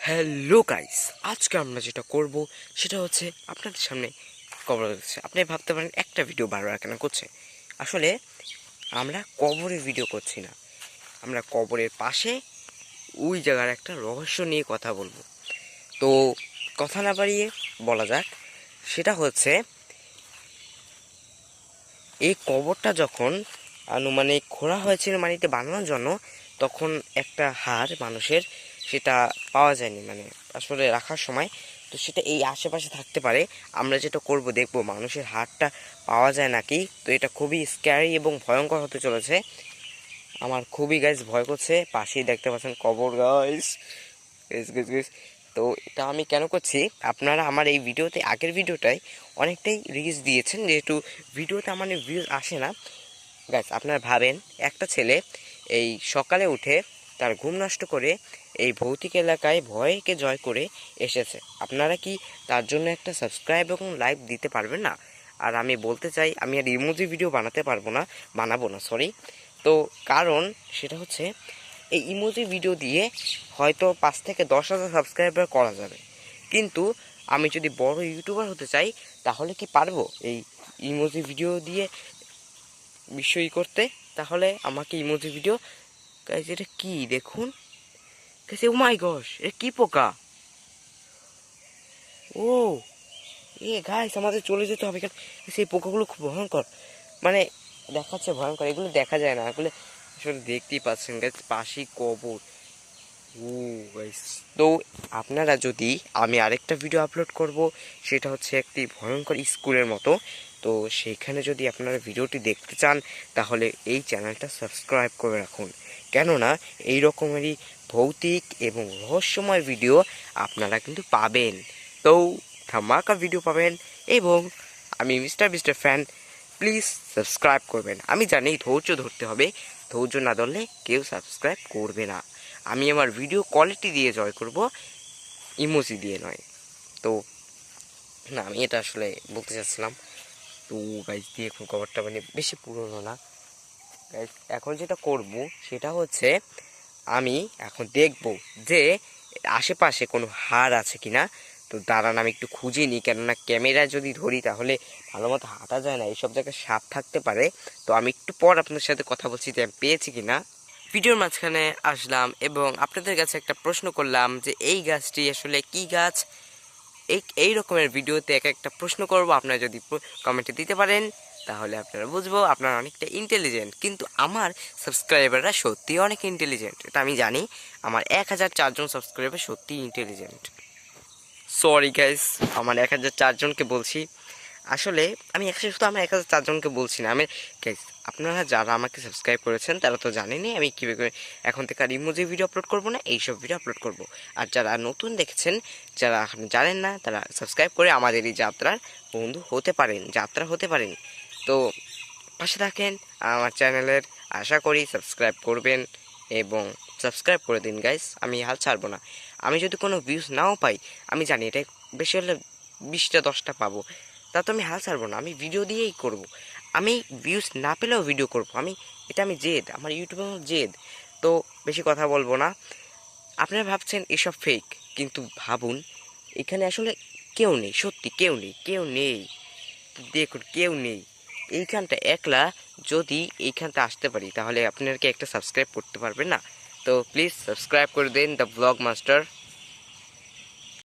Hello guys, আজকে আমরা যেটা করব সেটা হচ্ছে আপনাদের সামনে কবর হচ্ছে। আপনি ভাবতে পারেন একটা ভিডিও বারবার কেন করছে। আসলে আমরা কবরের ভিডিও করছি না, আমরা কবরের পাশে ওই জায়গার একটা রহস্য নিয়ে কথা বলবো। তো কথা না বাড়িয়ে বলা যাক, সেটা হচ্ছে এই কবরটা যখন আনুমানিক খোঁড়া হয়েছিল মাটিতে বানানোর জন্য, তখন একটা হাড় মানুষের সেটা পাওয়া যায়নি, মানে আসলে রাখার সময়। তো সেটা এই আশেপাশে থাকতে পারে। আমরা যেটা করব দেখব মানুষের হাড়টা পাওয়া যায় নাকি। তো এটা খুবই স্ক্যারি এবং ভয়ঙ্কর হতে চলেছে। আমার খুবই গাইস ভয় করছে। পাশেই দেখতে পাচ্ছেন কবর গাইস। তো এটা আমি কেন করছি, আপনারা আমার এই ভিডিওতে আগের ভিডিওটায় অনেকটাই রিচ দিয়েছেন, যেহেতু ভিডিওতে আমার ভিউজ আসে না। গাইস আপনারা ভাবেন, একটা ছেলে এই সকালে উঠে তার ঘুম নষ্ট করে এই ভৌতিক এলাকায় ভয়কে জয় করে এসেছে। আপনারা কি তার জন্য একটা সাবস্ক্রাইব এবং লাইক দিতে পারবেন না? আর আমি বলতে চাই, আমি আর ইমোজি ভিডিও বানাবো না সরি। তো কারণ সেটা হচ্ছে, এই ইমোজি ভিডিও দিয়ে হয়তো 5 থেকে 10 হাজার সাবস্ক্রাইবার করা যাবে, কিন্তু আমি যদি বড় ইউটিউবার হতে চাই তাহলে কি পারবো এই ইমোজি ভিডিও দিয়ে বিষয় করতে? তাহলে আমাকে ইমোজি ভিডিও। গাইস এটা কি দেখুন গাইস, ও মাই গশ, এটা কি পোকা! ও গাইস, আমাদের চলে যেতে হবে কেন? সেই পোকাগুলো খুব ভয়ঙ্কর, মানে দেখাচ্ছে ভয়ঙ্কর। এগুলো দেখা যায় না, এগুলো আসলে দেখতেই পাচ্ছেন গাইস, পাশেই কবর। ও গাইস, তো আপনারা যদি, আমি আরেকটা ভিডিও আপলোড করব, সেটা হচ্ছে একটি ভয়ঙ্কর স্কুলের মতো। তো সেইখানে যদি আপনারা ভিডিওটি দেখতে চান তাহলে এই চ্যানেলটা সাবস্ক্রাইব করে রাখুন, কেননা এই রকমেরই ভৌতিক এবং রহস্যময় ভিডিও আপনারা কিন্তু পাবেন। তো ধামাকা ভিডিও পাবেন। এবং আমি মিস্টার বিস্টের ফ্যান, প্লিজ সাবস্ক্রাইব করবেন। আমি জানি ধৈর্য ধরতে হবে, ধৈর্য না ধরলে কেউ সাবস্ক্রাইব করবে না। আমি আমার ভিডিও কোয়ালিটি দিয়ে জয় করব, ইমোজি দিয়ে নয়। তো না, আমি এটা আসলে বলতে চাচ্ছিলাম। তো গাইজ দিয়ে এখন কভারটা মানে বেশি পুরনো না গাইজ। এখন যেটা করব সেটা হচ্ছে, আমি এখন দেখব যে আশেপাশে কোনো হাড় আছে কিনা। তো দাঁড়ান আমি একটু খুঁজে নিই, কেননা ক্যামেরা যদি ধরি তাহলে ভালো মতো হাঁটা যায় না, এইসব জায়গায় সাপ থাকতে পারে। তো আমি একটু পর আপনার সাথে কথা বলছি যে আমি পেয়েছি কিনা। ভিডিওর মাঝখানে আসলাম এবং আপনাদের কাছে একটা প্রশ্ন করলাম যে এই গাছটি আসলে কি গাছ। এই রকমের ভিডিওতে এক একটা প্রশ্ন করব, আপনারা যদি কমেন্টে দিতে পারেন তাহলে আপনারা বুঝবো আপনারা অনেকটা ইন্টেলিজেন্ট। কিন্তু আমার সাবস্ক্রাইবাররা সত্যি অনেক ইন্টেলিজেন্ট, এটা আমি জানি। আমার 1004 জন সাবস্ক্রাইবার সত্যি ইন্টেলিজেন্ট। সরি গাইস, আমার 1004 জনকে বলছি। আসলে আমি একসাথে শুধু আমার 1004 জনকে বলছি না, আমি গাইস আপনারা যারা আমাকে সাবস্ক্রাইব করেছেন তারা তো জানেনই আমি কীভাবে এখন থেকে আর ইমোজি ভিডিও আপলোড করবো না, এইসব ভিডিও আপলোড করব। আর যারা নতুন দেখেছেন, যারা এখন জানেন না, তারা সাবস্ক্রাইব করে আমাদের এই যাত্রার বন্ধু হতে পারেন, যাত্রা হতে পারেন। তো পাশে থাকেন আমার চ্যানেলের, আশা করি সাবস্ক্রাইব করবেন এবং সাবস্ক্রাইব করে দিন গাইস। আমি হাল ছাড়বো না। আমি যদি কোনো ভিউজ নাও পাই, আমি জানি এটা বেশি হলে 20টা 10টা পাবো, তা তো আমি হাল ছাড়বো না, আমি ভিডিও দিয়েই করব। আমি ভিউজ না পেলেও ভিডিও করব। আমি জেদ, আমার ইউটিউবে আমার জেদ। তো বেশি কথা বলবো না। আপনারা ভাবছেন এসব ফেক, কিন্তু ভাবুন এখানে আসলে কেউ নেই, সত্যি কেউ নেই। দেখুন কেউ নেই এইখানটা, একলা। যদি এইখানটা আসতে পারি তাহলে আপনারা কি একটা সাবস্ক্রাইব করতে পারবেন না? তো প্লিজ সাবস্ক্রাইব করে দিন দ্য ব্লগ মাস্টার।